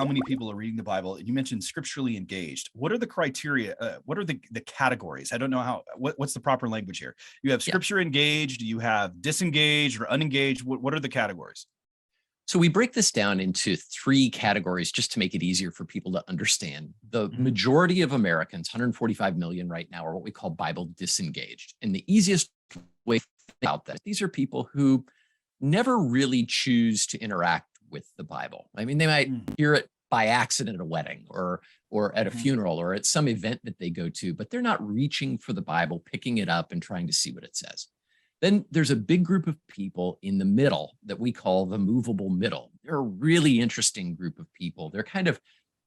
many people are reading the Bible. You mentioned scripturally engaged. What are the criteria? What are the categories? I don't know what's the proper language here. You have Yeah. scripture engaged, you have disengaged or unengaged. What are the categories? So we break this down into 3 categories just to make it easier for people to understand. The majority of Americans, 145 million right now, are what we call Bible disengaged. And the easiest way to think about that, these are people who never really choose to interact with the Bible. I mean, they might hear it by accident at a wedding or at a funeral or at some event that they go to, but they're not reaching for the Bible, picking it up and trying to see what it says. Then there's a big group of people in the middle that we call the movable middle. They're a really interesting group of people. They're kind of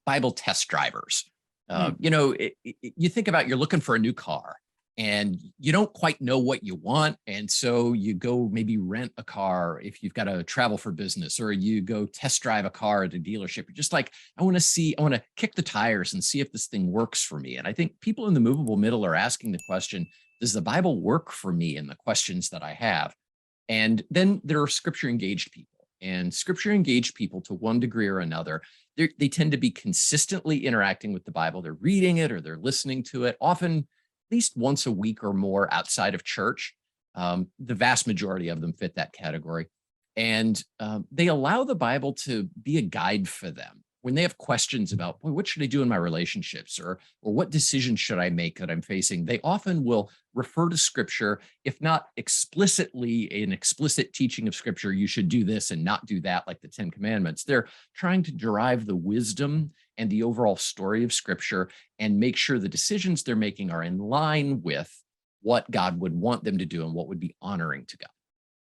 Bible test drivers. You think about, you're looking for a new car and you don't quite know what you want. And so you go maybe rent a car if you've got to travel for business, or you go test drive a car at a dealership. You're just like, I want to kick the tires and see if this thing works for me. And I think people in the movable middle are asking the question, does the Bible work for me in the questions that I have? And then there are scripture engaged people, and scripture engaged people, to one degree or another, they tend to be consistently interacting with the Bible. They're reading it or they're listening to it, often at least once a week or more outside of church. The vast majority of them fit that category. And they allow the Bible to be a guide for them. When they have questions about, boy, what should I do in my relationships, or what decisions should I make that I'm facing, they often will refer to scripture, if not explicitly an explicit teaching of scripture, you should do this and not do that, like the 10 Commandments. They're trying to derive the wisdom and the overall story of scripture and make sure the decisions they're making are in line with what God would want them to do and what would be honoring to God.